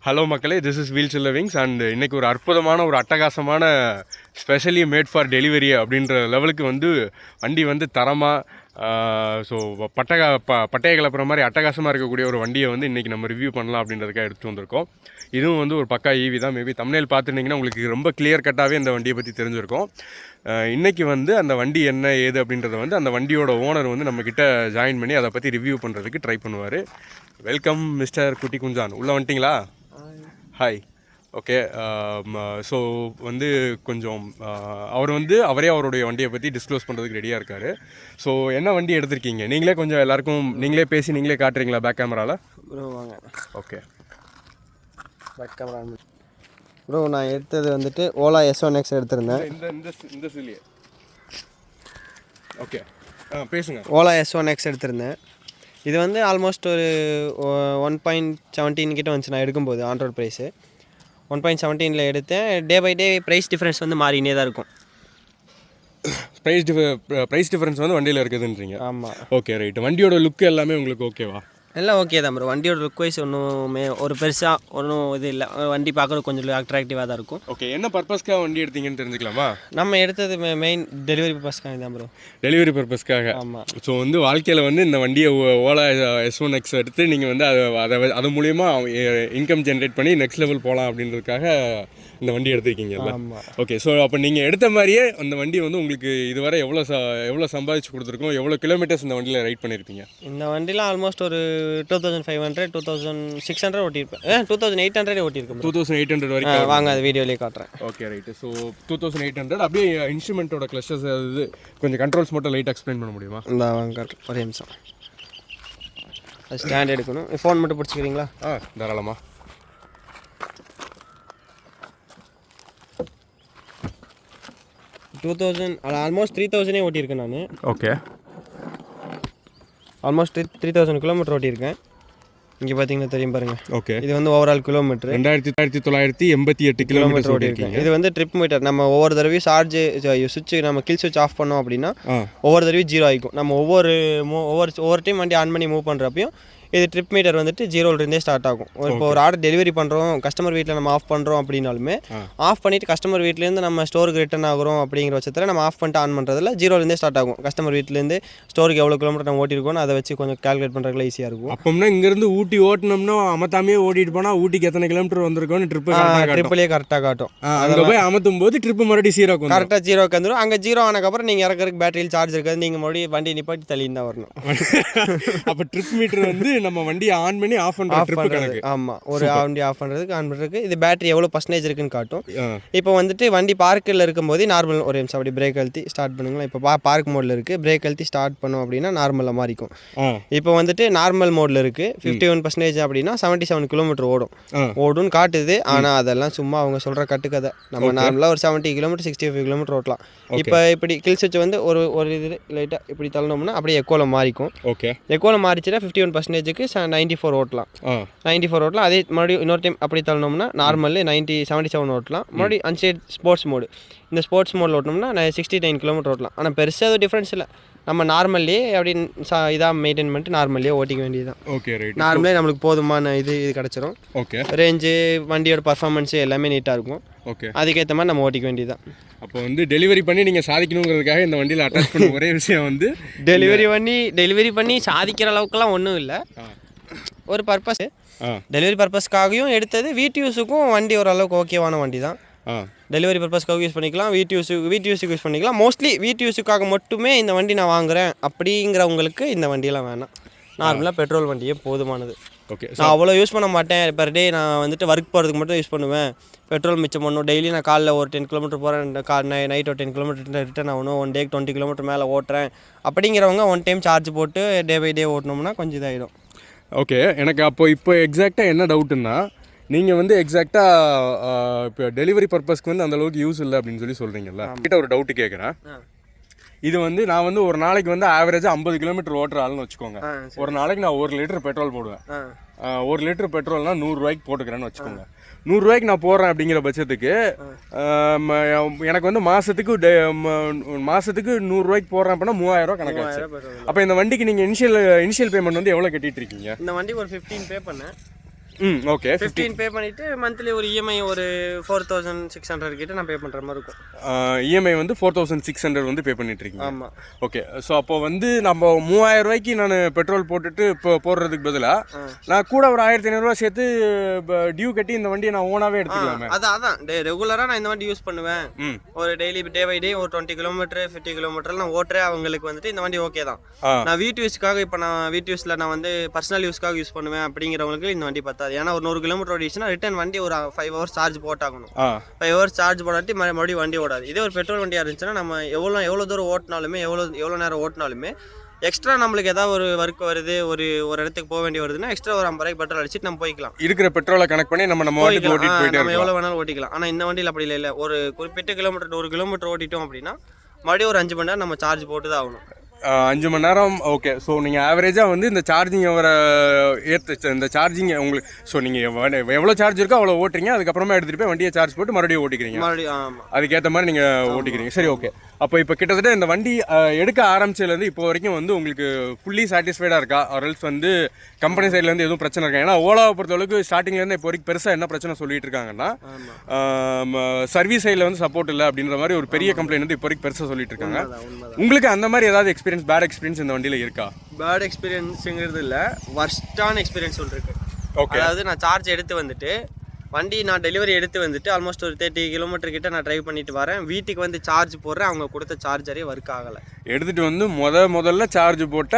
Hello மக்களே, this is wheel சில்லவிங்ஸ் and இன்றைக்கி ஒரு அற்புதமான ஒரு அட்டகாசமான ஸ்பெஷலி மேட் ஃபார் டெலிவரி அப்படின்ற லெவலுக்கு வண்டி தரமாக ஸோ பட்டையை கிளப்புற மாதிரி அட்டகாசமாக இருக்கக்கூடிய ஒரு வண்டியை இன்றைக்கி நம்ம ரிவ்யூ பண்ணலாம் அப்படின்றதுக்காக எடுத்து வந்திருக்கோம். இதுவும் ஒரு பக்கா ஈவி தான். மேபி தமிழில் பார்த்துட்டிங்கன்னா உங்களுக்கு ரொம்ப கிளியர் கட்டாகவே இந்த வண்டியை பற்றி தெரிஞ்சிருக்கும். இன்றைக்கி அந்த வண்டி என்ன ஏது அப்படின்றத அந்த வண்டியோட ஓனர் நம்மக்கிட்ட ஜாயின் பண்ணி அதை பற்றி ரிவ்யூ பண்ணுறதுக்கு ட்ரை பண்ணுவார். வெல்கம் மிஸ்டர் குட்டி குஞ்சான், உள்ளே வந்துட்டிங்களா? ஹாய். ஓகே. ஸோ கொஞ்சம் அவர் அவரே அவருடைய வண்டியை பற்றி டிஸ்க்ளோஸ் பண்ணுறதுக்கு ரெடியாக இருக்கார். ஸோ என்ன வண்டி எடுத்திருக்கீங்க? நீங்களே கொஞ்சம் எல்லாருக்கும் நீங்களே பேசி நீங்களே காட்டுறீங்களா பேக் கேமராவில்? ப்ரோ வாங்க. Okay, back camera. ப்ரோ நான் எடுத்தது ஓலா S1X எடுத்திருந்தேன். இந்த சிலியே. ஓகே, பேசுங்க. ஓலா S1X எடுத்திருந்தேன். இது ஆல்மோஸ்ட் ஒரு 1.17 கிட்ட வந்துச்சு நான் எடுக்கும்போது. ஆன் ரோட் ப்ரைஸு 1.17 எடுத்தேன். Day by day price difference மாறினே தான் இருக்கும். ப்ரைஸ் டிஃப்ரென்ஸ் வண்டியில் இருக்குதுன்றீங்க? ஆமாம். Okay, right. வண்டியோட லுக்கு எல்லாமே உங்களுக்கு ஓகேவா? எல்லாம் ஓகே தான் ப்ரோ. வண்டியோட லுக் வைஸ் ஒன்றுமே ஒரு பெருசாக ஒன்றும் இது இல்லை. வண்டி பார்க்குறது கொஞ்சம் அட்ராக்டிவாக தான் இருக்கும். ஓகே, என்ன பர்பஸ்க்காக வண்டி எடுத்தீங்கன்னு தெரிஞ்சுக்கலாமா? நம்ம எடுத்தது மெயின் டெலிவரி பர்பஸ்க்காக தான் ப்ரோ. டெலிவரி பர்பஸ்க்காக? ஆமாம். ஸோ வாழ்க்கையில் இந்த வண்டியை ஓலா S1X எடுத்து நீங்கள் அது மூலிமா இன்கம் ஜென்ரேட் பண்ணி நெக்ஸ்ட் லெவல் போகலாம் அப்படின்றதுக்காக இந்த வண்டி எடுத்துருக்கீங்கல்ல? ஆமாம். ஓகே, ஸோ அப்போ நீங்கள் எடுத்த மாதிரியே அந்த வண்டி உங்களுக்கு இதுவரை எவ்வளோ சம்பாதிச்சு கொடுத்துருக்கோம்? எவ்வளோ கிலோமீட்டர்ஸ் இந்த வண்டியில் ரைட் பண்ணியிருப்பீங்க? இந்த வண்டியில் ஆல்மோஸ்ட் ஒரு 2500 2600 ஓட்டியிருப்பேன். 2800 ஓட்டியிருக்கேன். 2800 வரைக்கும்? வாங்க அது வீடியோலேயே காட்டுறேன். Okay, right. ஸோ 2800. அப்படியே இன்ஸ்ட்ருமெண்ட்டோட கிளச்சஸ் அது கொஞ்சம் கண்ட்ரோல்ஸ் மட்டும் லைட் எக்ஸ்பிளைன் பண்ண முடியுமா? இந்த வாங்க ஒரே நிமிஷம். அது ஸ்டாண்ட் எடுக்கணும். ஃபோன் மட்டும் பிடிச்சிக்கிறீங்களா? தாராளமாக. ஆல்மோஸ்ட் 3000 ஓட்டியிருக்கேன் நான். ஓகே, ஆல்மோஸ்ட் 3000 கிலோமீட்டர் ஓட்டியிருக்கேன். இங்கே பார்த்தீங்கன்னா தெரியும் பாருங்கள். ஓகே, இது ஓவரால் கிலோமீட்டர் 2988 கிலோமீட்டர் ஓட்டியிருக்கேன். இது ட்ரிப் மீட்டர். நம்ம ஒவ்வொரு தடவையும் சார்ஜ் சுவிட்ச் நம்ம கில் சுவிட்ச் ஆஃப் பண்ணோம் அப்படின்னா ஒவ்வொரு தடவையும் 0 ஆகிக்கும். நம்ம ஒவ்வொரு டைம் வண்டி ஆன் பண்ணி மூவ் பண்ணுறப்பையும் இது ட்ரிப் மீட்டர் 0லேருந்தே ஸ்டார்ட் ஆகும். இப்போ ஒரு ஆர்டர் டெலிவரி பண்ணுறோம், கஸ்டமர் வீட்டில் நம்ம ஆஃப் பண்ணுறோம் அப்படின்னாலுமே ஆஃப் பண்ணிவிட்டு கஸ்டமர் வீட்டிலேருந்து நம்ம ஸ்டோருக்கு ரிட்டர்ன் ஆகிறோம் அப்படிங்கிற பட்சத்தில் நம்ம ஆஃப் பண்ணிட்டு ஆன் பண்ணுறதுல 0லேருந்தே ஸ்டார்ட் ஆகும். கஸ்டமர் வீட்டிலேருந்து ஸ்டோருக்கு எவ்வளோ கிலோமீட்டர் நம்ம ஓட்டிருக்கோன்னு அதை வச்சு கொஞ்சம் கால்குலேட் பண்ணுறதுல ஈஸியாக இருக்கும். அப்போம்னா இங்கேருந்து ஊட்டி ஓட்டினோம்னா அமத்தாமே ஓட்டிட்டு போனால் ஊட்டிக்கு எத்தனை கிலோமீட்டர் வந்திருக்கோன்னு ட்ரிப்லேயே கரெக்டாக காட்டும். அங்கே போய் அமத்தும் போது ட்ரிப்பு மறுபடியும் 0 கரெக்டாக 0க்கு வந்துடும். அங்கே 0 ஆனதுக்கப்புறம் நீங்கள் இறக்கிறதுக்கு பேட்டரியில் சார்ஜ் இருக்காது. நீங்கள் மறுபடியும் வண்டி நிப்பாட்டி தள்ளின்னு தான் வரணும். அப்போ ட்ரிப் மீட்டர் நம்ம வண்டியை ஆன் பண்ணி ஆஃப் பண்ணுறது. ஆமாம், ஒரு வண்டி ஆஃப் பண்ணுறதுக்கு ஆன் பண்ணுறதுக்கு இது பேட்டரி எவ்வளோ பர்சன்டேஜ் இருக்குன்னு காட்டும். இப்போ வண்டி பார்க்கில் இருக்கும்போது நார்மல் ஒரு நிமிஷம் அப்படி பிரேக் அழுத்தி ஸ்டார்ட் பண்ணுங்களா. இப்போ பார்க் மோடில் இருக்குது. பிரேக் அழுத்தி ஸ்டார்ட் பண்ணோம் அப்படின்னா நார்மலாக மாறிக்கும். இப்போ நார்மல் மோடில் இருக்குது. 51% அப்படின்னா 77 கிலோமீட்டர் ஓடும்னு காட்டுது. ஆனால் அதெல்லாம் சும்மா அவங்க சொல்கிற கட்டுக்கதை. நம்ம நார்மலாக ஒரு 70 கிலோமீட்டர் 65 கிலோமீட்டர் ஓட்டலாம். இப்போ இப்படி கில் சுவிட்ச் ஒரு இது லைட்டாக இப்படி தள்ளணும்னா அப்படியே எக்கோவில் மாறிக்கும். ஓகே, எக்கோவில் மாறிச்சுன்னா 51%க்கு 94 ஓட்டலாம். 94 ஓட்டலாம். அதே மறுபடியும் இன்னொரு டைம் அப்படி தள்ளணும்னா நார்மல் 77 ஓட்டலாம். மறுபடியும் அன்சைட் ஸ்போர்ட்ஸ் மோடு. இந்த ஸ்போர்ட்ஸ் மோடில் ஓட்டணும்னா 69 கிலோமீட்டர் ஓட்டலாம். ஆனால் பெருசாக எதுவும் டிஃப்ரென்ஸ் இல்லை. நம்ம நார்மல்லே அப்படி இதாக மெயின்டைன் பண்ணிட்டு நார்மல்லே ஓட்டிக்க வேண்டியது தான். Okay, right. நார்மலே நம்மளுக்கு போதுமான இது கிடச்சிரும். ஓகே, ரேஞ்சு வண்டியோட பர்ஃபார்மன்ஸு எல்லாமே நீட்டாக இருக்கும். ஓகே, அதுக்கேற்ற மாதிரி நம்ம ஓட்டிக்க வேண்டியது தான். அப்போ டெலிவரி பண்ணி நீங்கள் சாதிக்கணுங்கிறதுக்காக இந்த வண்டியில் அட்டாச் பண்ண ஒரே விஷயம் டெலிவரி பண்ணி சாதிக்கிற அளவுக்குலாம் ஒன்றும் இல்லை. ஒரு பர்பஸ் டெலிவரி பர்பஸ்க்காகவும் எடுத்தது. வீட்டு யூஸுக்கும் வண்டி ஓரளவுக்கு ஓகேவான வண்டி தான். டெலிவரி பர்பஸ்க்காக யூஸ் பண்ணிக்கலாம், வீட்டு யூஸுக்கு யூஸ் பண்ணிக்கலாம். மோஸ்ட்லி வீட்டு யூஸுக்காக மட்டுமே இந்த வண்டி நான் வாங்குகிறேன் அப்படிங்கிறவங்களுக்கு இந்த வண்டியெல்லாம் வேணாம். நார்மலாக பெட்ரோல் வண்டியே போதுமானது. ஓகே, நான் அவ்வளோ யூஸ் பண்ண மாட்டேன். பெர் டே நான் ஒர்க் போகிறதுக்கு மட்டும் யூஸ் பண்ணுவேன். பெட்ரோல் மிச்சம் பண்ணணும். டெய்லி நான் காலைல ஒரு 10 கிலோமீட்டர் போகிறேன், நைட் ஒரு 10 கிலோமீட்டர் ரிட்டர்ன் ஆகணும். 1 டேக்கு 20 கிலோமீட்டர் மேலே ஓட்டுறேன் அப்படிங்கிறவங்க 1 டைம் சார்ஜ் போட்டு டே பை டே ஓட்டினோம்னா கொஞ்சம் இதாகிடும். ஓகே, எனக்கு இப்போ எக்ஸாக்டாக என்ன டவுட்டுன்னா, நீங்கள் எக்ஸாக்டாக இப்போ டெலிவரி பர்பஸ்க்கு அந்தளவுக்கு யூஸ் இல்லை அப்படின்னு சொல்கிறீங்கல்ல. கிட்ட ஒரு டவுட்டு கேட்குறேன். இது நான் ஒரு நாளைக்கு ஆவரேஜாக 50 கிலோமீட்டர் ஓட்டுற ஆளுன்னு வச்சுக்கோங்க. ஒரு நாளைக்கு நான் 1 லிட்டர் பெட்ரோல் போடுவேன். 1 லிட்டர் பெட்ரோல்னால் 100 ரூபாய்க்கு போட்டுக்கிறேன்னு வச்சுக்கோங்க. 100 ரூபாய்க்கு நான் போடுறேன் அப்படிங்கிற பட்சத்துக்கு எனக்கு மாதத்துக்கு 100 ரூபாய்க்கு போடுறேன் அப்படின்னா 3000 ரூபா கணக்காச்சு. அப்போ இந்த வண்டிக்கு நீங்கள் இனிஷியல் பேமெண்ட் எவ்வளோ கட்டிகிட்டு இருக்கீங்க? இந்த வண்டிக்கு ஒரு 15 பே பண்ணேன். ஓகே 15 பே பண்ணிவிட்டு மந்த்லி ஒரு இஎம்ஐ ஒரு 4600 கிட்ட நான் பே பண்ணுற மாதிரி இருக்கும். இஎம்ஐ வந்து 4600 வந்து பே பண்ணிட்டு இருக்கீங்க. ஆமாம். ஓகே, ஸோ அப்போ வந்து நம்ம 3000 ரூபாய்க்கு நான் பெட்ரோல் போட்டுட்டு இப்போ போடுறதுக்கு பதிலாக நான் கூட ஒரு 1500 ரூபா சேர்த்து டியூ கட்டி இந்த வண்டியை நான் ஓனாகவே எடுத்துக்கலாமே. அதான் ரெகுலராக நான் இந்த வண்டி யூஸ் பண்ணுவேன். ஒரு டெய்லி டே பை டே ஒரு 20 கிலோமீட்டர் 50 கிலோமீட்டர் நான் ஓட்டுறேன். அவங்களுக்கு வந்துட்டு இந்த வண்டி ஓகே தான். நான் வீட்டு யூஸ்க்காக இப்போ நான் வீட்டு யூஸில் நான் வந்து பர்சனல் யூஸ்க்காக யூஸ் பண்ணுவேன் அப்படிங்கிறவங்களுக்கு இந்த வண்டி பத்தாது. ஏன்னா ஒரு 100 கிலோமீட்டர் ஓடிச்சுன்னா ரிட்டர்ன் வண்டி ஒரு 5 ஹவர்ஸ் சார்ஜ் போட்டாகணும். 5 ஹவர்ஸ் சார்ஜ் போடாட்டி மறுபடியும் வண்டி ஓடாது. இதே ஒரு பெட்ரோல் வண்டியாக இருந்துச்சுன்னா நம்ம எவ்வளோ தூரம் ஓட்டினாலுமே எவ்வளோ நேரம் ஓட்டினாலுமே எக்ஸ்ட்ரா நம்மளுக்கு ஏதாவது ஒரு ஒர்க் வருது, ஒரு இடத்துக்கு போக வேண்டிய வருதுன்னா எக்ஸ்ட்ரா ஒரு 50 ரூபாய்க்கு பெட்ரோல் அடிச்சுட்டு நம்ம போய்க்கலாம். இருக்கிற பெட்ரோலை கனெக்ட் பண்ணி நம்ம எவ்வளோ வேணாலும் ஓட்டிக்கலாம். ஆனால் இந்த வண்டியில் அப்படி இல்லை. ஒரு குறிப்பிட்ட கிலோமீட்டர் 1 கிலோமீட்டர் ஓட்டிட்டோம் அப்படின்னா மறுபடியும் ஒரு 5 மணி நேரம் நம்ம சார்ஜ் போட்டு தான் ஆகணும். 5 மணி நேரம். ஓகே, ஸோ நீங்கள் ஆவரேஜாக வந்து இந்த சார்ஜிங் இந்த சார்ஜிங் உங்களுக்கு, ஸோ நீங்கள் எவ்வளோ சார்ஜ் இருக்கோ அவ்வளோ ஓட்டுறீங்க, அதுக்கப்புறமா எடுத்துகிட்டு போய் வண்டியை சார்ஜ் போட்டு மறுபடியும் ஓட்டிக்கிறீங்க. அதுக்கேற்ற மாதிரி நீங்கள் ஓட்டிக்கிறீங்க. சரி, ஓகே. அப்போ இப்போ கிட்டத்தட்ட இந்த வண்டி எடுக்க ஆரம்பிச்சதுலேருந்து இப்போ வரைக்கும் வந்து உங்களுக்கு ஃபுல்லி சாட்டிஸ்ஃபைடாக இருக்கா, ஆர்எல்ஸ் வந்து கம்பெனி சைட்லேருந்து எதுவும் பிரச்சனை இருக்கா? ஏன்னா ஓலாவை பொறுத்தளவுக்கு ஸ்டார்டிங்லேருந்து இப்போ வரைக்கும் பெருசாக என்ன பிரச்சனை சொல்லிட்டு இருக்காங்கன்னா சர்வீஸ் சைடில் வந்து சப்போர்ட் இல்லை அப்படின்ற மாதிரி ஒரு பெரிய கம்ப்ளைண்ட் வந்து இப்போ வரைக்கும் பெருசாக சொல்லிட்டு இருக்காங்க. உங்களுக்கு அந்த மாதிரி ஏதாவது பேட் எக்ஸ்பீரியன்ஸ் இந்த வண்டியில் இருக்கா? பேட் எக்ஸ்பீரியன்ஸுங்கிறது இல்லை, வர்ஸ்டான எக்ஸ்பீரியன்ஸ் சொல்லிருக்கு. ஓகே, அதாவது நான் சார்ஜ் எடுத்து வந்துட்டு வண்டி நான் டெலிவரி எடுத்து வந்துட்டு ஆல்மோஸ்ட் ஒரு 30 கிலோமீட்டர் கிட்ட நான் ட்ரைவ் பண்ணிட்டு வரேன். வீட்டுக்கு வந்து சார்ஜ் போடுறேன், அவங்க கொடுத்த சார்ஜரே ஒர்க் ஆகலை. எடுத்துகிட்டு வந்து முதல்ல சார்ஜ் போட்ட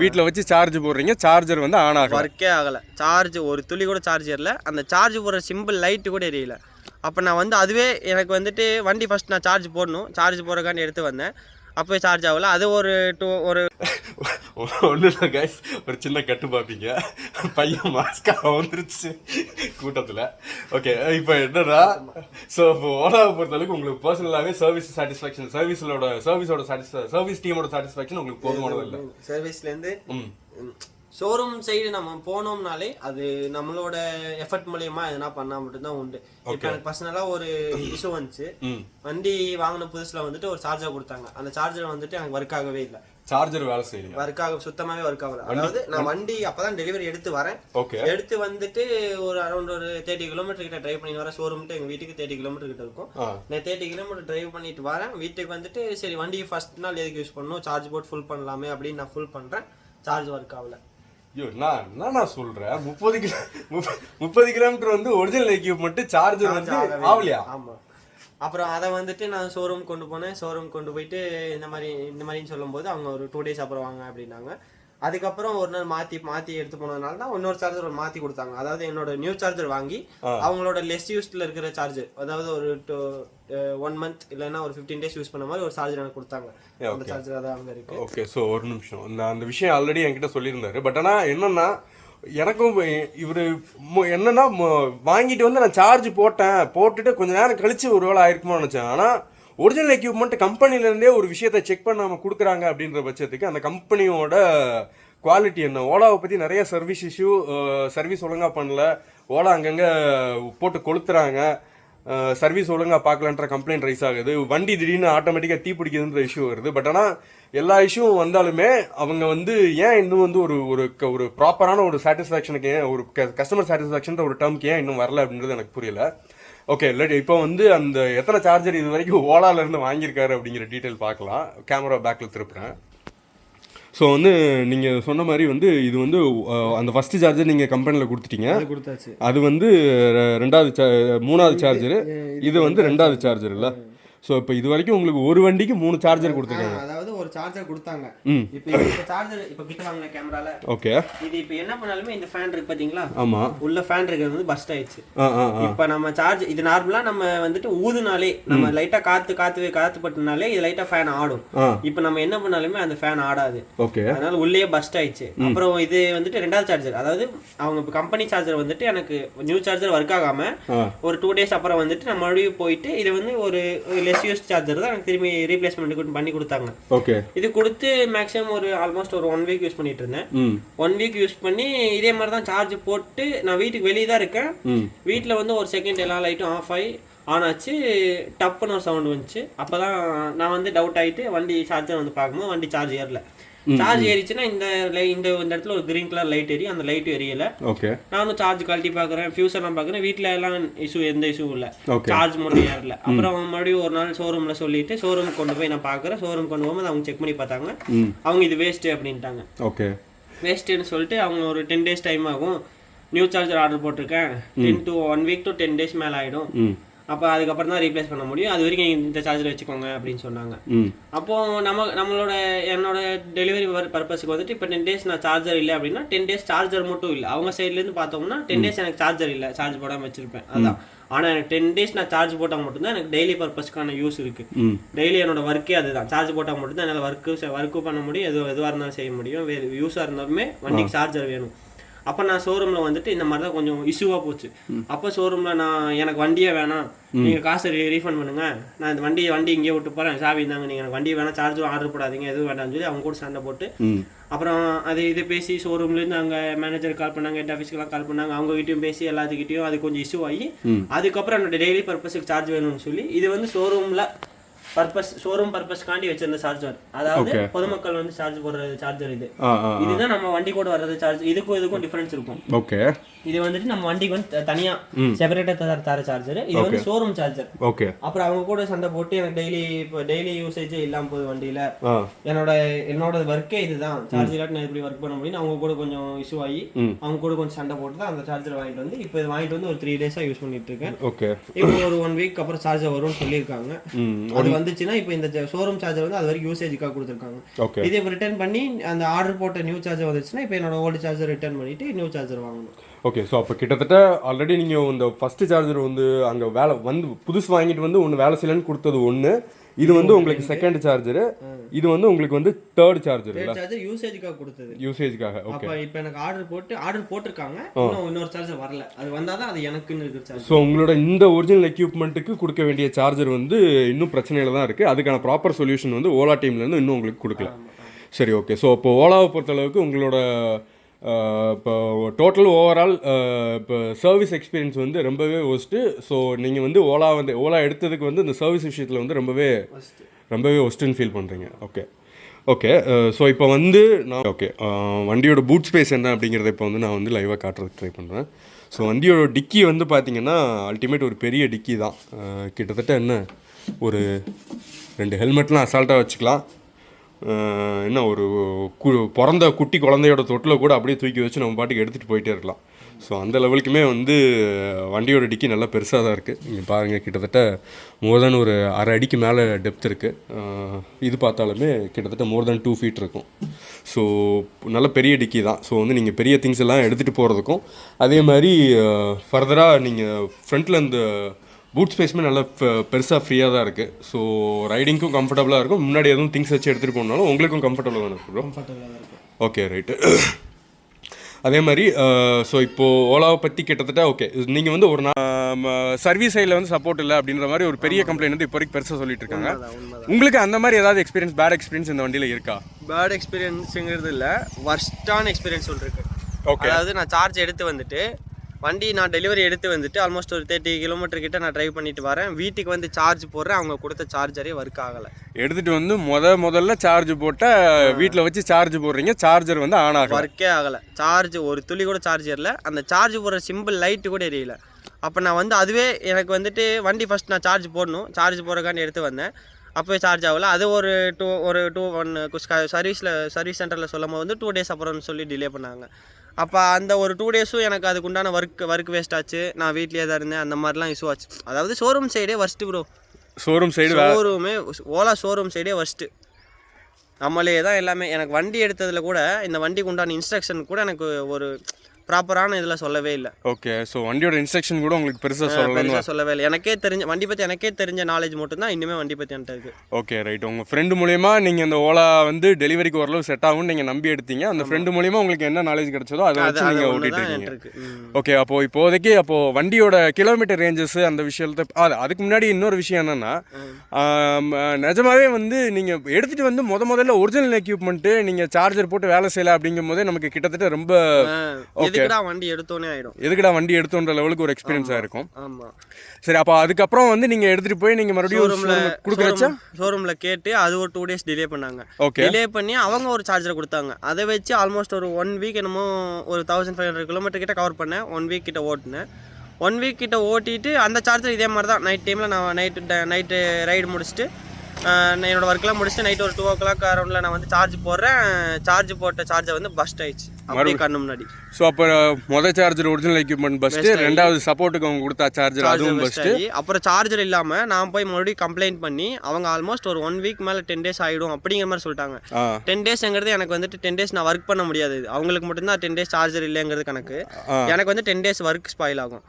வீட்டில் வச்சு சார்ஜ் போடுறீங்க, சார்ஜர் வந்து ஆன் ஆகலை, ஒர்க்கே ஆகலை. சார்ஜ் ஒரு துளி கூட சார்ஜ் ஏறல, அந்த சார்ஜ் போடுற சிம்பிள் லைட்டு கூட எரியல. அப்போ நான் வந்து அதுவே எனக்கு வந்துட்டு வண்டி ஃபஸ்ட் நான் சார்ஜ் போடணும், சார்ஜ் போடுறக்காண்டி எடுத்து வந்தேன், அப்போயே சார்ஜ் ஆகலை. அது ஒரு ஒன்றும் இல்லை கைஸ், ஒரு சின்ன கட்டு பார்ப்பீங்க, பையன் மாஸ்காக வந்துருச்சு கூட்டத்தில். ஓகே, இப்போ என்னன்னா, ஸோ இப்போ ஓலாவை பொறுத்தளவுக்கு உங்களுக்கு பர்சனலாகவே சர்வீஸ் சாட்டிஸ்ஃபேக்ஷன், சர்வீஸ் டீமோட சாட்டிஸ்ஃபேக்ஷன் உங்களுக்கு போதுமானது இல்லை. சர்வீஸ்லேருந்து ஷோரூம் சைடு நம்ம போனோம்னாலே அது நம்மளோட எஃபர்ட் மூலியமா எதனா பண்ணா மட்டும்தான் உண்டு. இப்போ எனக்கு பர்சனலாக ஒரு இஷ்யூ வந்துச்சு. வண்டி வாங்கின புதுசில் வந்துட்டு ஒரு சார்ஜர் கொடுத்தாங்க. அந்த சார்ஜர் வந்துட்டு எனக்கு ஒர்க் ஆகவே இல்லை. சார்ஜர் வேலை செய்யல, சுத்தமாகவே ஒர்க் ஆகல. அதாவது நான் வண்டி அப்பதான் டெலிவரி எடுத்து வரேன், எடுத்து வந்துட்டு ஒரு அரௌண்ட் ஒரு 30 கிலோமீட்டர் கிட்ட டிரைவ் பண்ணி வரேன். ஷோரூம் எங்க வீட்டுக்கு 30 கிலோமீட்டர் கிட்ட இருக்கும். நான் 30 கிலோமீட்டர் டிரைவ் பண்ணிட்டு வரேன். வீட்டுக்கு வந்துட்டு சரி வண்டி ஃபர்ஸ்ட் நாள் எதுக்கு யூஸ் பண்ணணும், சார்ஜ் போட்டு ஃபுல் பண்ணலாமே அப்படின்னு நான் ஃபுல் பண்றேன். சார்ஜ் ஒர்க் ஆகல. ஐயோ, நான் சொல்றேன் 30 கிலோமீட்டர் வந்து ஒரிஜினல் எக்யூப்மெண்ட் சார்ஜர் வந்து ஆகலையா? ஆமா. அப்புறம் அதை வந்துட்டு நான் ஷோரூம் கொண்டு போனேன். ஷோரூம் கொண்டு போயிட்டு இந்த மாதிரின்னு சொல்லும்போது அவங்க ஒரு 2 days அப்புறம் வாங்க அப்படின்னாங்க. அதுக்கப்புறம் ஒரு நாள் மாற்றி எடுத்து போனதுனால தான் இன்னொரு சார்ஜர் மாற்றி கொடுத்தாங்க. அதாவது என்னோட நியூ சார்ஜர் வாங்கி அவங்களோட லெஸ் யூஸ்ல இருக்கிற சார்ஜர், அதாவது ஒரு 1 month இல்லைன்னா ஒரு 15 days யூஸ் பண்ண மாதிரி ஒரு சார்ஜர் எனக்கு கொடுத்தாங்க. அந்த சார்ஜர் அதான் அங்கே இருக்கு. ஓகே, ஸோ ஒரு நிமிஷம், அந்த விஷயம் ஆல்ரெடி என்கிட்ட சொல்லியிருந்தாரு. பட் ஆனால் என்னன்னா எனக்கும் இவர் என்னன்னா வாங்கிட்டு வந்து நான் சார்ஜ் போட்டுட்டு கொஞ்ச நேரம் கழிச்சு ஒரு வேளை ஆயிருக்குமோ நினச்சேன். ஆனால் ஒரிஜினல் எக்யூப்மெண்ட் கம்பெனிலேருந்தே ஒரு விஷயத்தை செக் பண்ணாமல் கொடுக்குறாங்க அப்படின்ற பட்சத்துக்கு அந்த கம்பெனியோட குவாலிட்டி என்ன? ஓலாவை பற்றி நிறைய சர்வீஸ் ஒழுங்காக பண்ணல, ஓலா அங்கங்கே போட்டு கொளுத்துறாங்க, சர்வீஸ் ஒழுங்காக பார்க்கலன்ற கம்ப்ளைண்ட் ரைஸ் ஆகுது, வண்டி திடீர்னு ஆட்டோமேட்டிக்காக தீ பிடிக்குதுன்ற இஷ்யூ வருது. பட் ஆனால் எல்லா இஷ்யூவும் வந்தாலுமே அவங்க வந்து ஏன் இன்னும் வந்து ஒரு ப்ராப்பரான ஒரு சாட்டிஸ்ஃபேக்ஷனுக்கு, ஏன் ஒரு கஸ்டமர் சாட்டிஸ்ஃபேக்ஷன்ற ஒரு டேர்முக்கு ஏன் இன்னும் வரல அப்படின்றது எனக்கு புரியல. ஓகே, இப்போ வந்து அந்த எத்தனை சார்ஜர் இது வரைக்கும் ஓலாலேருந்து வாங்கியிருக்காரு அப்படிங்கிற டீட்டெயில் பார்க்கலாம். கேமரா பேக்கில் திருப்புறேன். ஸோ வந்து நீங்கள் சொன்ன மாதிரி வந்து இது வந்து அந்த ஃபஸ்ட்டு சார்ஜர் நீங்கள் கம்பெனியில் கொடுத்துட்டீங்க, அது வந்து மூணாவது சார்ஜரு, இது வந்து 2வது சார்ஜர் இல்லை? ஸோ இப்போ இது வரைக்கும் உங்களுக்கு ஒரு வண்டிக்கு 3 சார்ஜர் கொடுத்துருக்காங்க. அதாவது ஒரு சார்ஜர் கொடுத்தாங்க. இப்போ இந்த சார்ஜர் இப்போ கிட்ட வாங்கின கேமரால. ஓகே, இது இப்போ என்ன பண்ணாலுமே இந்த ஃபேன் இருக்கு பாத்தீங்களா? ஆமா, உள்ள ஃபேன் இருக்கிறது வந்து பஸ்ட் ஆயிடுச்சு. இப்போ நம்ம சார்ஜ் இது நார்மலா நம்ம வந்துட்டு ஊதுனாலே, நம்ம லைட்டா காத்து பட்டுனாலே இது லைட்டா ஃபேன் ஆடும். இப்போ நம்ம என்ன பண்ணாலுமே அந்த ஃபேன் ஆடாது. ஓகே, அதனால உள்ளே பஸ்ட் ஆயிடுச்சு. அப்புறம் இது வந்துட்டு 2வது சார்ஜர், அதாவது அவங்க கம்பெனி சார்ஜர் வந்துட்டு எனக்கு நியூ சார்ஜர் ஒர்க் ஆகாம ஒரு 2 days அப்புறம் வந்துட்டு நான் மறுபடியும் போயிட்டு இது வந்து ஒரு லெஸ் சார்ஜர் தான் எனக்கு திரும்பி ரீப்ளேஸ்மெண்ட் பண்ணி கொடுத்தாங்க. ஓகே, இது கொடுத்து மேக்ஸிமம் ஒரு ஆல்மோஸ்ட் ஒரு 1 week யூஸ் பண்ணிட்டு இருந்தேன். 1 week யூஸ் பண்ணி இதே மாதிரி தான் சார்ஜ் போட்டு நான் வீட்டுக்கு வெளியே தான் இருக்கேன். வீட்டில் வந்து ஒரு செகண்ட் எல்லா லைட்டும் ஆஃப் ஆகி ஆன் ஆச்சு, டப்புன்னு ஒரு சவுண்ட் வந்துச்சு. அப்போ தான் நான் வந்து டவுட் ஆகிட்டு வண்டி சார்ஜர் வந்து பார்க்கும்போது வண்டி சார்ஜ் ஏறல. சார்ஜ் ஏறிச்சுன்னா இந்த இந்த இடத்துல ஒரு கிரீன் கலர் லைட் எரியும், அந்த லைட் எரியல. ஓகே. நானும் சார்ஜ் கழட்டி பார்க்குறேன், ஃபியூஸ் எல்லாம் பார்க்குறேன், வீட்டில் எல்லாம் எந்த இஷ்யூவும் இல்லை, சார்ஜ் மட்டும் ஏறல. அப்புறம் மறுபடியும் ஒரு நாள் ஷோரூமில் சொல்லிட்டு ஷோரூம் கொண்டு போய் நான் பார்க்குறேன். ஷோரூம் கொண்டு போகும்போது அவங்க செக் பண்ணி பார்த்தாங்க, அவங்க இது வேஸ்ட்டு அப்படின்ட்டாங்க. ஓகே. வேஸ்ட்டுன்னு சொல்லிட்டு அவங்க ஒரு 10 days டைம் ஆகும், நியூ சார்ஜர் ஆர்டர் போட்டிருக்கேன், 1 week to 10 days மேலே ஆகிடும், அப்போ அதுக்கப்புறம் தான் ரீப்ளேஸ் பண்ண முடியும், அது வரைக்கும் இந்த சார்ஜர் வச்சுக்கோங்க அப்படின்னு சொன்னாங்க. அப்போது என்னோட டெலிவரி பர்பஸுக்கு வந்துட்டு இப்போ 10 days நான் சார்ஜர் இல்லை அப்படின்னா 10 days சார்ஜர் மட்டும் இல்லை, அவங்க சைட்லேருந்து பார்த்தோம்னா 10 days எனக்கு சார்ஜர் இல்லை, சார்ஜ் போடாமல் வச்சுருப்பேன். அதான். ஆனால் எனக்கு 10 days நான் சார்ஜ் போட்டால் மட்டும்தான் எனக்கு டெய்லி பர்பஸ்க்கான யூஸ் இருக்குது. டெய்லி என்னோட ஒர்க்கே அதுதான், சார்ஜ் போட்டால் மட்டும்தான் என்னால் ஒர்க்கு பண்ண முடியும், எதுவாக இருந்தாலும் செய்ய முடியும். வேறு யூஸாக இருந்தாலுமே வண்டிக்கு சார்ஜர் வேணும். அப்போ நான் ஷோரூமில் வந்துட்டு இந்த மாதிரி தான் கொஞ்சம் இஷ்யூவாக போச்சு. அப்போ ஷோரூமில் எனக்கு வண்டியே வேணாம், நீங்கள் காசு ரீஃபண்ட் பண்ணுங்கள், நான் இந்த வண்டி இங்கே விட்டு போகிறேன், சாவி இருந்தாங்க, நீங்கள் எனக்கு வண்டி வேணாம், சார்ஜரும் ஆர்டர் போடாதீங்க, எதுவும் வேண்டாம்னு சொல்லி அவங்க கூட சண்டை போட்டு அப்புறம் இது பேசி ஷோரூம்லேருந்து அங்கே மேனேஜர் கால் பண்ணாங்க, ஹெட் ஆஃபீஸ்க்கெலாம் கால் பண்ணாங்க, அவங்ககிட்டயும் பேசி எல்லாத்துக்கிட்டையும் அது கொஞ்சம் இஷ்யூ ஆகி அதுக்கப்புறம் என்னோட டெய்லி பர்பஸுக்கு சார்ஜ் வேணும்னு சொல்லி இது வந்து ஷோரூம் பர்பஸ்க்காண்டி வச்சிருந்த சார்ஜர், அதாவது பொதுமக்கள் வந்து சார்ஜ் போடுற சார்ஜர். இதுதான் நம்ம வண்டி கூட வர்றது சார்ஜ். இதுக்கும் டிஃபரன்ஸ் இருக்கும். ஓகே. இது வந்துட்டு நம்ம வண்டிக்கு வந்து தனியா செப்பரேட்டா தர சார்ஜர், இது வந்து ஷோரூம் சார்ஜர். ஓகே. அப்புறம் அவங்க கூட சண்டை போட்டு எனக்கு டெய்லி யூசேஜே இல்லாம போகுது வண்டியில, என்னோட ஒர்க்கே இதுதான், சார்ஜ் இல்லாட்டி நான் எப்படி ஒர்க் பண்ண முடியும், அவங்க கூட கொஞ்சம் இஷ்யூ ஆகி அவங்க கூட கொஞ்சம் சண்டை போட்டு தான் அந்த சார்ஜர் வாங்கிட்டு வந்து இப்போ வாங்கிட்டு வந்து ஒரு 3 days யூஸ் பண்ணிட்டு இருக்கேன். ஓகே. இப்போ ஒரு 1 week அப்புறம் சார்ஜர் வரும்னு சொல்லியிருக்காங்க. அது வந்துச்சுன்னா இப்போ இந்த ஷோரூம் சார்ஜர் வந்து அது வரைக்கும் யூசேஜுக்காக கொடுத்துருக்காங்க. இதே இப்போ ரிட்டர்ன் பண்ணி அந்த ஆர்டர் போட்ட நியூ சார்ஜர் வந்துச்சுன்னா இப்போ என்னோட ஓல்டு சார்ஜர் ரிட்டர்ன் பண்ணிட்டு நியூ சார்ஜர் வாங்கணும். ஓகே. ஸோ அப்போ கிட்டத்தட்ட ஆல்ரெடி நீங்கள் இந்த ஃபஸ்ட்டு சார்ஜர் வந்து அங்கே வேலை வந்து புதுசு வாங்கிட்டு வந்து ஒன்று வேலை செய்யலன்னு கொடுத்தது ஒன்று, இது வந்து உங்களுக்கு செகண்ட் சார்ஜரு, இது வந்து உங்களுக்கு வந்து தேர்ட் சார்ஜர் யூசேஜுக்காக கொடுத்தது. யூசேஜுக்காக. ஓகே. இப்போ எனக்கு ஆர்டர் போட்டிருக்காங்க, இன்னொரு சார்ஜர் வரல, அது வந்தால் தான் அது எனக்குன்னு இருக்கு சார்ஜர். ஸோ உங்களோட இந்த ஒரிஜினல் எக்யூப்மெண்ட்டுக்கு கொடுக்க வேண்டிய சார்ஜர் வந்து இன்னும் பிரச்சனையில் தான் இருக்குது. அதுக்கான ப்ராப்பர் சொல்யூஷன் வந்து ஓலா டீம்லேருந்து இன்னும் உங்களுக்கு கொடுக்கல. சரி, ஓகே. ஸோ இப்போ ஓலாவை பொறுத்தளவுக்கு உங்களோட இப்போ டோட்டல் ஓவரால் இப்போ சர்வீஸ் எக்ஸ்பீரியன்ஸ் வந்து ரொம்பவே ஒஸ்ட்டு. ஸோ நீங்கள் வந்து ஓலா எடுத்ததுக்கு வந்து இந்த சர்வீஸ் விஷயத்தில் வந்து ரொம்பவே ஒஸ்ட்டுன்னு ஃபீல் பண்ணுறீங்க. ஓகே. ஸோ இப்போ வந்து நான் வண்டியோட பூட் ஸ்பேஸ் என்ன அப்படிங்கிறத இப்போ வந்து நான் வந்து லைவாக காட்டுறதுக்கு ட்ரை பண்ணுறேன். ஸோ வண்டியோட டிக்கி வந்து பார்த்தீங்கன்னா அல்டிமேட் ஒரு பெரிய டிக்கி தான். கிட்டத்தட்ட என்ன ஒரு 2 ஹெல்மெட்லாம் அசால்ட்டாக வச்சுக்கலாம். என்ன ஒரு பிறந்த குட்டி குழந்தையோட தொட்டில் கூட அப்படியே தூக்கி வச்சு நம்ம பாட்டுக்கு எடுத்துகிட்டு போயிட்டே இருக்கலாம். ஸோ அந்த லெவலுக்குமே வந்து வண்டியோட டிக்கி நல்லா பெருசாக தான் இருக்குது. நீங்கள் பாருங்கள், கிட்டத்தட்ட மோர் தென் ஒரு 1/2 அடிக்கு மேலே டெப்த் இருக்குது. இது பார்த்தாலுமே கிட்டத்தட்ட மோர் தென் 2 feet இருக்கும். ஸோ நல்ல பெரிய டிக்கி தான். ஸோ வந்து நீங்கள் பெரிய திங்ஸ் எல்லாம் எடுத்துகிட்டு போகிறதுக்கும் அதே மாதிரி ஃபர்தராக நீங்கள் ஃப்ரண்ட்டில் இந்த பூட் ஸ்பேஸுமே நல்லா பெருசாக ஃப்ரீயாக தான் இருக்குது. ஸோ ரைடிங்க்கும் கம்ஃபர்டபுளாக இருக்கும். முன்னாடி எதுவும் திங்ஸ் வச்சு எடுத்துகிட்டு போனாலும் உங்களுக்கும் கம்ஃபர்டபுளாக தான் இருக்கும். Okay, right. அதே மாதிரி ஸோ இப்போது ஓலாவை பற்றி கிட்டத்தட்ட ஓகே, நீங்கள் வந்து ஒரு சர்வீஸ் சைடில் வந்து சப்போர்ட் இல்லை அப்படின்ற மாதிரி ஒரு பெரிய கம்ப்ளைண்ட் வந்து இப்போ வரைக்கும் பெருசாக சொல்லிட்டு இருக்காங்க. உங்களுக்கு அந்த மாதிரி ஏதாவது பேட் எக்ஸ்பீரியன்ஸ் இந்த வண்டியில் இருக்கா? பேட் எக்ஸ்பீரியன்ஸுங்கிறது இல்லை, வர்ஸ்டான எக்ஸ்பீரியன்ஸ் சொல்லிருக்கு. ஓகே. அதாவது நான் சார்ஜ் எடுத்து வந்துட்டு வண்டி நான் டெலிவரி எடுத்து வந்துட்டு ஆல்மோஸ்ட் ஒரு 30 கிலோமீட்டர் கிட்ட நான் ட்ரைவ் பண்ணிட்டு வரேன். வீட்டுக்கு வந்து சார்ஜ் போடுறேன், அவங்க கொடுத்த சார்ஜரே ஒர்க் ஆகலை. எடுத்துகிட்டு வந்து முதல்ல சார்ஜ் போட்டால் வீட்டில் வச்சு சார்ஜ் போடுறீங்க, சார்ஜர் வந்து ஆன் ஆகலை, ஒர்க்கே ஆகலை. சார்ஜ் ஒரு துளி கூட சார்ஜ் ஏறல, அந்த சார்ஜ் போடுற சிம்பிள் லைட்டு கூட எரியல. அப்போ நான் வந்து அதுவே எனக்கு வந்துட்டு வண்டி ஃபஸ்ட் நான் சார்ஜ் போடணும், சார்ஜ் போடுறக்காண்டி எடுத்து வந்தேன், அப்போவே சார்ஜ் ஆகலை. அது ஒரு 1 சர்வீஸ் சென்டரில் சொல்லும் போது வந்து 2 days அப்புறம்னு சொல்லி டிலே பண்ணாங்க. அப்போ அந்த ஒரு 2 days எனக்கு அதுக்குண்டான ஒர்க் வேஸ்ட் ஆச்சு. நான் வீட்லேயே தான் இருந்தேன், அந்த மாதிரிலாம் இஷ்யூ ஆச்சு. அதாவது ஷோரூம் சைடே ஃபஸ்ட்டு ப்ரோ. ஓலா ஷோரூம் சைடே ஃபஸ்ட்டு. நம்மளே தான் எல்லாமே. எனக்கு வண்டி எடுத்ததில் கூட இந்த வண்டிக்கு உண்டான இன்ஸ்ட்ரக்ஷன் கூட எனக்கு ஒரு ப்ராப்பரான இதில் சொல்லவே இல்லை. ஓகே. ஸோ வண்டியோட இன்ஸ்ட்ரக்ஷன் கூட உங்களுக்கு பெருசாக சொல்லவே இல்லை. வண்டி பற்றி எனக்கே தெரிஞ்ச நாலேஜ் மட்டும்தான் இன்னுமே வண்டி பற்றி என்கிட்ட இருக்குது. Okay, right. உங்கள் ஃப்ரெண்டு மூலியமா நீங்கள் இந்த ஓலா வந்து டெலிவரிக்கு ஓரளவு செட் ஆகும்னு நீங்கள் நம்பி எடுத்தீங்க. அந்த ஃப்ரெண்டு மூலியமா உங்களுக்கு என்ன நாலேஜ் கிடைச்சதோ அதை வச்சு நீங்கள் ஓட்டிட்டு இருக்கீங்க. ஓகே. இப்போதைக்கு வண்டியோட கிலோமீட்டர் ரேஞ்சஸ் அந்த விஷயத்தை அதுக்கு முன்னாடி இன்னொரு விஷயம் என்னன்னா, நிஜமாவே வந்து நீங்கள் எடுத்துகிட்டு வந்து முதல்ல ஒரிஜினல் எக்யூப்மெண்ட்டு நீங்கள் சார்ஜர் போட்டு வேலை செய்யலை அப்படிங்கும் போதே நமக்கு கிட்டத்தட்ட ரொம்ப எதுக்குடா வண்டி எடுத்தோன்னே ஆகிடும், எதுக்குடா வண்டி எடுத்தோன்ற லெவலுக்கு ஒரு எக்ஸ்பீரியன்ஸாக இருக்கும். ஆமாம். சரி, அப்போ அதுக்கப்புறம் வந்து நீங்கள் எடுத்துகிட்டு போய் நீங்கள் மறுபடியும் கொடுக்குறச்சா ஷோரூமில் கேட்டு அது ஒரு 2 days டிலே பண்ணாங்க. ஓகே. டிலே பண்ணி அவங்க ஒரு சார்ஜரை கொடுத்தாங்க. அதை வச்சு ஆல்மோஸ்ட் ஒரு 1 week என்னமோ ஒரு 1500 கிலோமீட்டர் கிட்ட கவர் பண்ணேன். 1 week கிட்ட ஓட்டினேன். 1 week கிட்ட ஓட்டிட்டு அந்த சார்ஜர் இதே மாதிரி தான் நைட் டைமில் நான் நைட்டு ரைடு முடிச்சுட்டு என்னோட ஒர்க்கெலாம் முடிச்சுட்டு நைட் ஒரு 2 o'clock அரௌண்டில் நான் வந்து சார்ஜ் போடுறேன். சார்ஜ் போட்ட சார்ஜர் வந்து பஸ்ட் ஆயிடுச்சு அப்படியே கண்ணு முன்னாடி. ஸோ அப்போ மொதல் சார்ஜர் ஒரிஜினல் எக்யூப்மெண்ட் பஸ்ட்டு, ரெண்டாவது சப்போர்ட்டுக்கு அவங்க கொடுத்தா சார்ஜர் அதுவும் பஸ்ட்டு. அப்புறம் சார்ஜர் இல்லாமல் நான் போய் மறுபடியும் கம்ப்ளைண்ட் பண்ணி அவங்க ஆல்மோஸ்ட் ஒரு 1 week மேலே 10 days ஆகிடும் அப்படிங்கிற மாதிரி சொல்லிட்டாங்க. 10 daysங்கிறது எனக்கு வந்துட்டு 10 days நான் ஒர்க் பண்ண முடியாது. அவங்களுக்கு மட்டும்தான் 10 days சார்ஜர் இல்லைங்கிறது கணக்கு. எனக்கு வந்து 10 days ஒர்க் ஸ்பாயில் ஆகும்.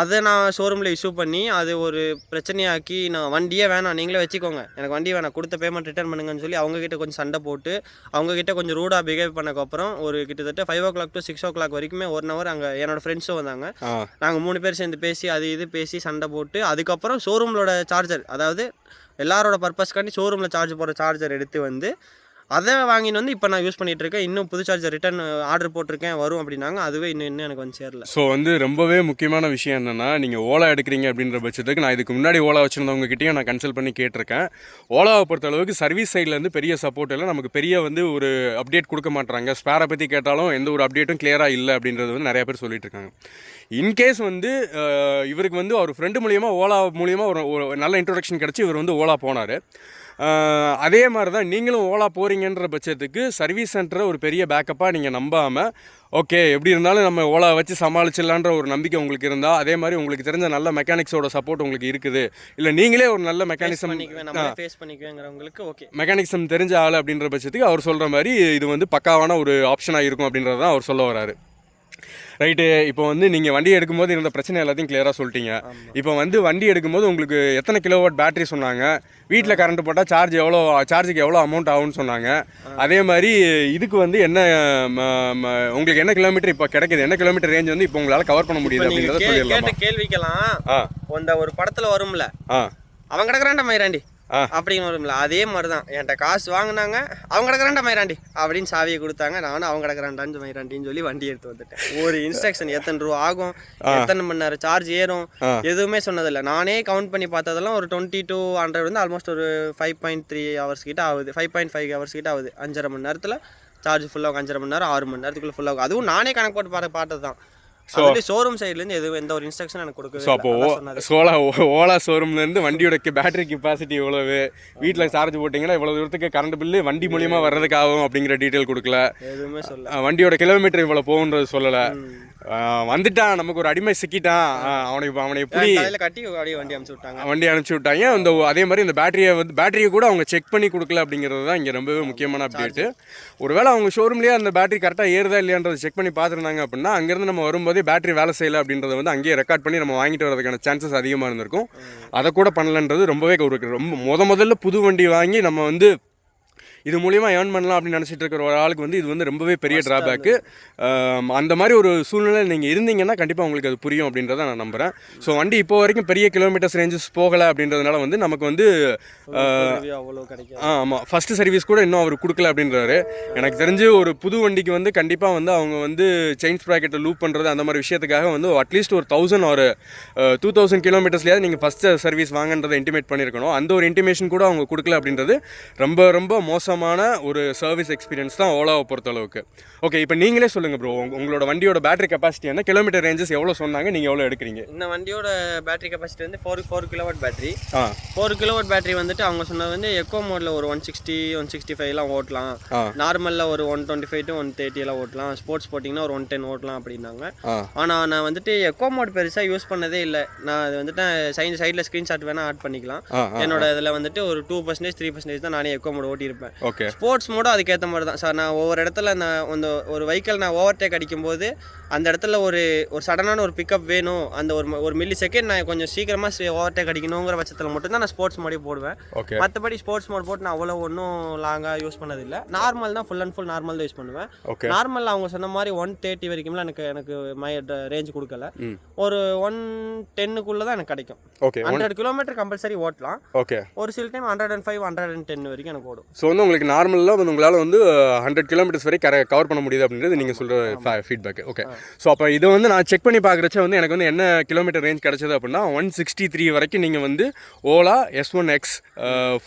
அதை நான் ஷோரூமில் இஷ்யூ பண்ணி அது ஒரு பிரச்சனையாக்கி நான் வண்டியே வேணாம் நீங்களே வச்சுக்கோங்க, எனக்கு வண்டி வேணாம், கொடுத்த பேமெண்ட் ரிட்டர்ன் பண்ணுங்கன்னு சொல்லி அவங்ககிட்ட கொஞ்சம் சண்டை போட்டு அவங்ககிட்ட கொஞ்சம் ரூடாக பிஹேவ் பண்ணக்கப்புறம் ஒரு கிட்டத்தட்ட 5 o'clock to 6 o'clock வரைக்குமே 1 hour அங்கே என்னோட ஃப்ரெண்ட்ஸும் வந்தாங்க. நாங்கள் 3 பேர் சேர்ந்து பேசி அது இது பேசி சண்டை போட்டு அதுக்கப்புறம் ஷோரூமோட சார்ஜர், அதாவது எல்லாரோட பர்பஸ்க்காண்டி ஷோரூமில் சார்ஜ் போடுற சார்ஜர் எடுத்து வந்து அதை வாங்கின்னு வந்து இப்போ நான் யூஸ் பண்ணிகிட்டு இருக்கேன். இன்னும் புது சார்ஜர் ரிட்டர்ன் ஆர்டர் போட்டிருக்கேன் வரும் அப்படின்னாங்க. அதுவே இன்னும் எனக்கு வந்து சேரல. ஸோ வந்து ரொம்பவே முக்கியமான விஷயம் என்னென்னா, நீங்கள் ஓலா எடுக்கிறீங்க அப்படின்ற பட்சத்துக்கு நான் இதுக்கு முன்னாடி ஓலா வச்சுருந்தவங்க கிட்டேயும் நான் கன்சல்ட் பண்ணி கேட்டிருக்கேன். ஓலாவை பொறுத்த அளவுக்கு சர்வீஸ் சைட்லேருந்து பெரிய சப்போர்ட் இல்லை, நமக்கு பெரிய வந்து ஒரு அப்டேட் கொடுக்க மாட்டாங்க. ஸ்பேரை பற்றி கேட்டாலும் எந்த ஒரு அப்டேட்டும் கிளியராக இல்லை அப்படின்றது வந்து நிறைய பேர் சொல்லிட்டு இருக்காங்க. இன்கேஸ் வந்து இவருக்கு வந்து அவர் ஃப்ரெண்டு மூலியமாக ஓலா மூலியமாக ஒரு நல்ல இன்ட்ரோடக்ஷன் கிடச்சி இவர் வந்து ஓலா போனார். அதே மாதிரி தான் நீங்களும் ஓலா போகிறீங்கன்ற பட்சத்துக்கு சர்வீஸ் சென்டரை ஒரு பெரிய பேக்கப்பாக நீங்கள் நம்பாமல், ஓகே எப்படி இருந்தாலும் நம்ம ஓலா வச்சு சமாளிச்சிடலான்ற ஒரு நம்பிக்கை உங்களுக்கு இருந்தால், அதே மாதிரி உங்களுக்கு தெரிஞ்ச நல்ல மெக்கானிக்ஸோட சப்போர்ட் உங்களுக்கு இருக்குது, இல்லை நீங்களே ஒரு நல்ல மெக்கானிசம் மெக்கானிக்ஸம் தெரிஞ்ச ஆள் அப்படின்ற பட்சத்துக்கு அவர் சொல்கிற மாதிரி இது வந்து பக்காவான ஒரு ஆப்ஷனாக இருக்கும் அப்படின்றது தான் அவர் சொல்ல வராரு. ரைட்டு. இப்போ வந்து நீங்கள் வண்டி எடுக்கும்போது இருந்த பிரச்சனை எல்லாத்தையும் கிளியராக சொல்லிட்டீங்க. இப்போ வந்து வண்டி எடுக்கும்போது உங்களுக்கு எத்தனை கிலோவாட் பேட்டரி சொன்னாங்க, வீட்டில் கரண்ட் போட்டால் சார்ஜுக்கு எவ்வளோ அமௌண்ட் ஆகும்னு சொன்னாங்க. அதே மாதிரி இதுக்கு வந்து என்ன உங்களுக்கு என்ன கிலோமீட்டர் இப்போ கிடைக்குது, என்ன கிலோமீட்டர் ரேஞ்ச் வந்து இப்போ உங்களால் கவர் பண்ண முடியுது அப்படின்றத சொல்லிடலாம். கேள்விக்கலாம் அந்த ஒரு படத்தில் வரும்ல, அவங்க கிடக்குறான்டா மயிராண்டி அப்படின்னு வரும்ல, அதே மாதிரி தான் என்கிட்ட காசு வாங்கினாங்க, அவங்க கிடக்குறான்டா மயிராண்டி அப்படின்னு சாவியை கொடுத்தாங்க, நானும் அவங்க கிடக்குறான்டான்னு மயிராண்டின்னு சொல்லி வண்டி எடுத்து வந்துட்டேன். ஒரு இன்ஸ்ட்ரக்ஷன் எத்தனை ரூபா ஆகும், எத்தனை மணி நேரம் சார்ஜ் ஏறும் எதுவுமே சொன்னதில்லை. நானே கவுண்ட் பண்ணி பார்த்ததெல்லாம் ஒரு 20 to 100 வந்து ஆல்மோஸ்ட் ஒரு 5.3 hours கிட்ட ஆகுது, 5.5 hours கிட்ட ஆகுது. 5.5 மணி நேரத்தில் சார்ஜ் ஃபுல்லாகும், 5.5 மணி நேரம் 6 மணி நேரத்துக்குள்ளே ஃபுல்லாகும். அதுவும் நானே கணக்கு போட்டு பார்த்தது தான். ஷோரூம் சைட்லேருந்து எந்த ஒரு இன்ஸ்ட்ரக்ஷன் எனக்கு கொடுக்குது. ஸோ அப்போ ஓலா ஷோரூம்லேருந்து வண்டியோட பேட்டரி கெப்பாசிட்டி எவ்வளவு, வீட்டில் சார்ஜ் போட்டிங்கன்னா இவ்வளோ தூரத்துக்கு கரண்ட் பில்லு வண்டி மூலியமாக வர்றதுக்கு ஆகும் அப்படிங்கிற டீட்டெயில் கொடுக்கல, எதுவுமே சொல்ல, வண்டியோட கிலோமீட்டர் இவ்வளோ போகுன்றது சொல்லலை. வந்துட்டான் நமக்கு ஒரு அடிமை சிக்கிட்டான், அவனை எப்படி கட்டி வண்டி அனுப்பிச்சு விட்டாங்க. அந்த அதே மாதிரி இந்த பேட்டரியை கூட அவங்க செக் பண்ணி கொடுக்கல அப்படிங்கிறது தான் இங்கே ரொம்பவே முக்கியமான அப்டேட்டு. ஒருவேளை அவங்க ஷோரூம்லேயே அந்த பேட்டரி கரெக்டாக ஏறுதா இல்லையான்றதை செக் பண்ணி பார்த்துருந்தாங்க அப்படின்னா அங்கேருந்து நம்ம வரும்போதே பேட்டரி வேலை செய்யலை அப்படின்றத வந்து அங்கேயே ரெக்கார்ட் பண்ணி நம்ம வாங்கிட்டு வரதுக்கான சான்சஸ் அதிகமாக இருந்திருக்கும். அதை கூட பண்ணலன்றது ரொம்பவே ரொம்ப முதல்ல புது வண்டி வாங்கி நம்ம வந்து இது மூலிமா ஏர்ன் பண்ணலாம் அப்படின்னு நினச்சிட்டு இருக்கிற ஒரு ஆளுக்கு வந்து இது வந்து ரொம்பவே பெரிய ட்ராபேக்கு. அந்த மாதிரி ஒரு சூழ்நிலை நீங்கள் இருந்தீங்கன்னா கண்டிப்பாக உங்களுக்கு அது புரியும் அப்படின்றத நான் நம்புகிறேன். ஸோ வண்டி இப்போ வரைக்கும் பெரிய கிலோமீட்டர்ஸ் ரேஞ்சஸ் போகலை அப்படின்றதுனால வந்து நமக்கு வந்து ஆமாம் ஃபஸ்ட்டு சர்வீஸ் கூட இன்னும் அவர் கொடுக்கல அப்படின்றாரு. எனக்கு தெரிஞ்சு ஒரு புது வண்டிக்கு வந்து கண்டிப்பாக வந்து அவங்க வந்து செயின் ஸ்ப்ராக்கெட்டை லூப் பண்ணுறது அந்த மாதிரி விஷயத்துக்காக வந்து அட்லீஸ்ட் ஒரு 1000 ஒரு 2000 கிலோமீட்டர்ஸ்லேயாவது நீங்கள் ஃபஸ்ட்டு சர்வீஸ் வாங்கன்றதை இன்டிமேட் பண்ணியிருக்கணும். அந்த ஒரு இன்டிமேஷன் கூட அவங்க கொடுக்கல அப்படின்றது ரொம்ப ரொம்ப மோசமான ஒரு சர்வீஸ் எக்ஸ்பீரியன்ஸ் தான் ஓலாவை பொறுத்தளவுக்கு. ஓகே, இப்போ நீங்களே சொல்லுங்கள் ப்ரோ, உங்களோட வண்டியோட பேட்டரி கெப்பாசிட்டி என்ன, கிலோமீட்டர் ரேஞ்சஸ் எவ்வளோ சொன்னாங்க, நீங்கள் எவ்வளோ எடுக்கிறீங்க? இந்த வண்டியோட பேட்டரி கெப்பாசிட்டி வந்து 4 கிலோவாட் பேட்டரி. 4 கிலோவாட் பேட்டரி வந்துட்டு அவங்க சொன்னது வந்து எக்கோ மோடில் ஒரு 160 165 ஓட்டலாம், நார்மலில் ஒரு 125 to 130 ஓட்டலாம், ஸ்போர்ட்ஸ் போட்டிங்கன்னா ஒரு 110 ஓட்டலாம் அப்படின்னாங்க. ஆனால் நான் வந்துட்டு எக்கோ மோட் பெருசாக யூஸ் பண்ணதே இல்லை. நான் அது வந்துட்டு சைடில் ஸ்க்ரீன்ஷாட் வேணால் ஆட் பண்ணிக்கலாம். என்னோட இதில் வந்துட்டு ஒரு 2% 3% தான் நானே எக்கோ மோட் ஓட்டியிருப்பேன். ஸ்போர்ட்ஸ் மோடும் அதுக்கேற்ற மாதிரி தான் சார். நான் ஒவ்வொரு இடத்துல நான் ஒரு வெஹிக்கிள் நான் ஓவர்டேக் அடிக்கும்போது அந்த இடத்துல ஒரு சடனான ஒரு பிக்கப் வேணும், அந்த ஒரு மில்லி செகண்ட் நான் கொஞ்சம் சீக்கிரமாக ஓவர்டேக் அடிக்கணுங்கிற பட்சத்தில் மட்டும்தான் நான் ஸ்போர்ட்ஸ் மோடே போடுவேன். மற்றபடி ஸ்போர்ட்ஸ் மோட் போட்டு நான் அவ்வளோ ஒன்றும் லாங்காக யூஸ் பண்ணதில்லை. நார்மல் தான், ஃபுல் அண்ட் ஃபுல் நார்மல் தான் யூஸ் பண்ணுவேன். நார்மலில் அவங்க சொன்ன மாதிரி 130 வரைக்கும்லாம் எனக்கு ரேஞ்ச் கொடுக்கல. ஒரு 110 தான் எனக்கு கிடைக்கும். 100 கிலோமீட்டர் கம்பல்சரி ஓட்டலாம். ஒரு சில டைம் 105 110 வரைக்கும் எனக்கு ஓடும். ஸோ வந்து உங்களுக்கு நார்மலாக வந்து உங்களால் வந்து 100 கிலோமீட்டர்ஸ் வரை கவர் பண்ண முடியுது அப்படின்றது நீங்கள் சொல்கிற ஃபீட்பேக். ஓகே, ஸோ அப்போ இதை வந்து நான் செக் பண்ணி பார்க்குறச்ச வந்து எனக்கு வந்து என்ன கிலோமீட்டர் ரேஞ்ச் கிடச்சது அப்படின்னா 163 வரைக்கும் நீங்கள் வந்து ஓலா S1X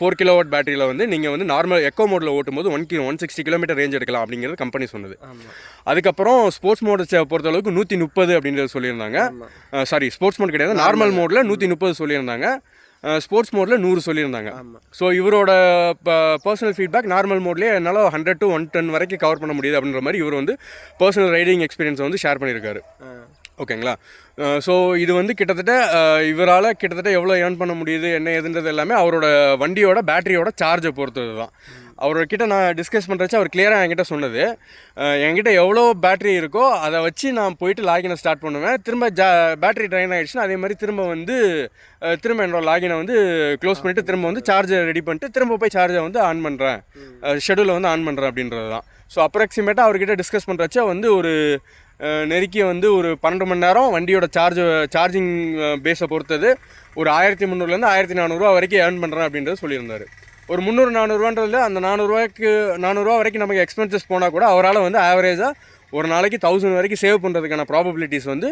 4 கிலோவாட் பேட்டரியில் வந்து நீங்கள் வந்து நார்மல் எக்கோ மோடில் ஓட்டும் போது 160 கிலோமீட்டர் ரேஞ்ச் எடுக்கலாம் அப்படிங்கிறது கம்பெனி சொன்னது. அதுக்கப்புறம் ஸ்போர்ட்ஸ் மோட் பொறுத்தளவுக்கு 130 அப்படின்றது சொல்லியிருந்தாங்க. சாரி, ஸ்போர்ட்ஸ் மோட் கிடையாது, நார்மல் மோடில் 130 சொல்லியிருந்தாங்க, ஸ்போர்ட்ஸ் மோடில் 100 சொல்லியிருந்தாங்க. ஸோ இவரோட பர்சனல் ஃபீட்பேக் நார்மல் மோட்லேயே என்னால் 100 to 110 வரைக்கும் கவர் பண்ண முடியுது அப்படின்ற மாதிரி இவர் வந்து பர்சனல் ரைடிங் எக்ஸ்பீரியன்ஸை வந்து ஷேர் பண்ணியிருக்காரு. ஓகேங்களா? ஸோ இது வந்து கிட்டத்தட்ட இவரால் கிட்டத்தட்ட எவ்வளோ ஏர்ன் பண்ண முடியுது என்ன ஏதுன்றது எல்லாமே அவரோட வண்டியோட பேட்டரியோட சார்ஜை பொறுத்தது தான். அவர்கிட்ட நான் டிஸ்கஸ் பண்ணுறச்சு அவர் கிளியராக என்கிட்ட சொன்னது, என்கிட்ட எவ்வளோ பேட்டரி இருக்கோ அதை வச்சு நான் போயிட்டு லாகினை ஸ்டார்ட் பண்ணுவேன். திரும்ப பேட்டரி ட்ரைன் ஆகிடுச்சுன்னா அதே மாதிரி திரும்ப என்னோட லாகினை வந்து க்ளோஸ் பண்ணிவிட்டு திரும்ப வந்து சார்ஜை ரெடி பண்ணிட்டு திரும்ப போய் சார்ஜை வந்து ஆன் பண்ணுறேன், ஷெடியூலை வந்து ஆன் பண்ணுறேன் அப்படின்றது தான். ஸோ அப்ராக்சிமேட்டாக அவர்கிட்ட டிஸ்கஸ் பண்ணுறச்ச வந்து ஒரு நெருக்கி வந்து ஒரு 12 மணி நேரம் வண்டியோட சார்ஜிங் பேஸை பொறுத்தது ஒரு 1300 1400 வரைக்கும் ஏர்ன் பண்ணுறேன் அப்படின்றது சொல்லியிருந்தார். ஒரு 300-400 அந்த 400 வரைக்கும் நமக்கு எக்ஸ்பென்சஸ் போனால் கூட அவரால் வந்து ஆவரேஜாக ஒரு நாளைக்கு 1000 வரைக்கும் சேவ் பண்ணுறதுக்கான ப்ராபபிலிட்டிஸ் வந்து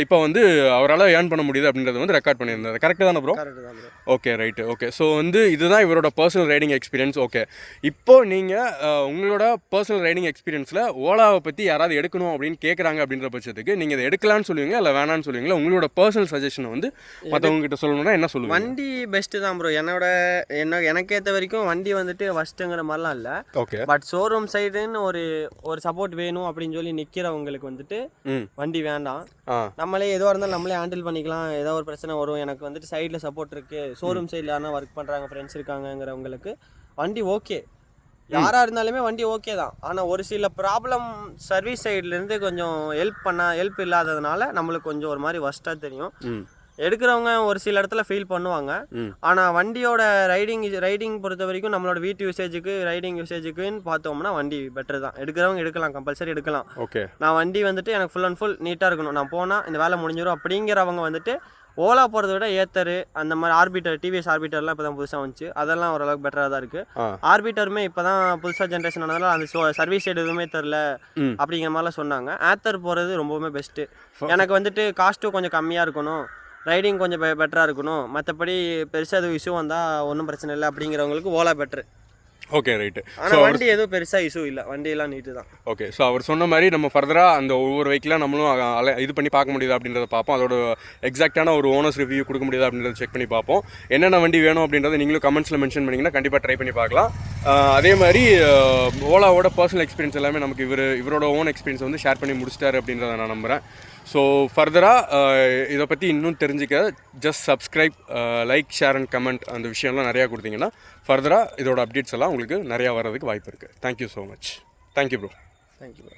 இப்போ வந்து அவரால் ஏர்ன் பண்ண முடியுது அப்படின்றது வந்து ரெக்கார்ட் பண்ணியிருந்தார். கரெக்டு தானே bro? Okay, right. Okay, so வந்து இதுதான் இவரோட பர்சனல் ரைடிங் எக்ஸ்பீரியன்ஸ். ஓகே, இப்போது நீங்கள் உங்களோட பர்சனல் ரைடிங் எக்ஸ்பீரியன்ஸில் ஓலாவை பற்றி யாராவது எடுக்கணும் அப்படின்னு கேட்குறாங்க அப்படின்ற பட்சத்துக்கு நீங்கள் இதை எடுக்கலான்னு சொல்லுவீங்களா இல்லை வேணான்னு சொல்லுவீங்களா? உங்களோட பர்சனல் சஜஷனை வந்து மற்றவங்ககிட்ட சொல்லணும்னா என்ன சொல்லுங்கள்? வண்டி பெஸ்ட்டு தான் ப்ரோ. எனக்கு ஏற்ற வரைக்கும் வண்டி வந்துட்டு ஃபஸ்ட்டுங்கிற மாதிரிலாம் இல்லை. ஓகே, பட் ஷோரூம் சைடுன்னு ஒரு சப்போர்ட் வேணும் அப்படின்னு சொல்லி நிற்கிறவங்களுக்கு வந்துட்டு வண்டி வேண்டாம். நம்மளே எதுவாக இருந்தாலும் நம்மளே ஹேண்டில் பண்ணிக்கலாம். ஏதோ ஒரு பிரச்சனை வரும், எனக்கு வந்துட்டு சைடில் சப்போர்ட் இருக்குது, ஷோரூம் சைடில் யாருன்னா ஒர்க் பண்ணுறாங்க, ஃப்ரெண்ட்ஸ் இருக்காங்கங்கிறவங்களுக்கு வண்டி ஓகே. யாராக இருந்தாலுமே வண்டி ஓகே தான். ஆனால் ஒரு சில ப்ராப்ளம் சர்வீஸ் சைட்லேருந்து கொஞ்சம் ஹெல்ப் இல்லாததுனால நம்மளுக்கு கொஞ்சம் ஒரு மாதிரி ஒஸ்ட்டாக தெரியும். எடுக்கிறவங்க ஒரு சில இடத்துல ஃபீல் பண்ணுவாங்க. ஆனால் வண்டியோட ரைடிங் பொறுத்த வரைக்கும் நம்மளோட வீட்டு யூசேஜுக்கு ரைடிங் யூசேஜுக்குன்னு பார்த்தோம்னா வண்டி பெட்டர் தான். எடுக்கிறவங்க எடுக்கலாம், கம்பல்சரி எடுக்கலாம். ஓகே, நான் வண்டி வந்துட்டு எனக்கு ஃபுல் அண்ட் ஃபுல் நீட்டாக இருக்கணும், நான் போனால் இந்த வேலை முடிஞ்சிடும் அப்படிங்கிறவங்க வந்துட்டு ஓலா போகிறத விட ஏத்தர் அந்த மாதிரி ஆர்பிட்டர், டிவிஎஸ் ஆர்பிட்டர்லாம் இப்போ தான் புதுசாக வந்துச்சு, அதெல்லாம் ஓரளவுக்கு பெட்டராக தான் இருக்குது. ஆர்பிட்டருமே இப்போ தான் புதுசாக ஜென்ரேஷன் ஆனதால அந்த சர்வீஸ் சைடு எதுவுமே தெரில அப்படிங்கிற மாதிரிலாம் சொன்னாங்க. ஏத்தர் போகிறது ரொம்பவுமே பெஸ்ட்டு. எனக்கு வந்துட்டு காஸ்ட்டும் கொஞ்சம் கம்மியாக இருக்கணும், ரைடிங் கொஞ்சம் பெட்டராக இருக்கணும், மற்றபடி பெருசாக எதுவும் இஷ்யூ வந்தால் ஒன்றும் பிரச்சனை இல்லை அப்படிங்கிறவங்களுக்கு ஓலா பெட்ரு. Okay, right. ஆனால் வண்டி எதுவும் பெருசாக இஷ்யூ இல்லை, வண்டியெல்லாம் நீட்டு தான். ஓகே, ஸோ அவர் சொன்ன மாதிரி நம்ம ஃபர்தராக அந்த ஒவ்வொரு வெஹிக்கிளாக நம்மளும் இது பண்ணி பார்க்க முடியுது அப்படின்றத பார்ப்போம். அதோட எக்ஸாக்டான ஒரு ஓனர்ஸ் ரிவ்யூ கொடுக்க முடியுது அப்படின்றத செக் பண்ணி பார்ப்போம். என்னென்ன வண்டி வேணும் அப்படின்றத நீங்களும் கமெண்ட்ஸில் மென்ஷன் பண்ணிங்கன்னா கண்டிப்பாக ட்ரை பண்ணி பார்க்கலாம். அதே மாதிரி ஓலாவோட பர்சனல் எக்ஸ்பீரியன்ஸ் எல்லாமே நமக்கு இவரோட ஓன் எக்ஸ்பீரியன்ஸ் வந்து ஷேர் பண்ணி முடிச்சிட்டாரு அப்படின்றத நான் நம்புகிறேன். ஸோ ஃபர்தராக இதை பற்றி இன்னும் தெரிஞ்சுக்க just subscribe, like, share and comment அந்த விஷயம்லாம் நிறையா கொடுத்தீங்கன்னா ஃபர்தராக இதோட அப்டேட்ஸ் எல்லாம் உங்களுக்கு நிறையா வர்றதுக்கு வாய்ப்பு இருக்குது. Thank you so much. Thank you bro. Thank you bro.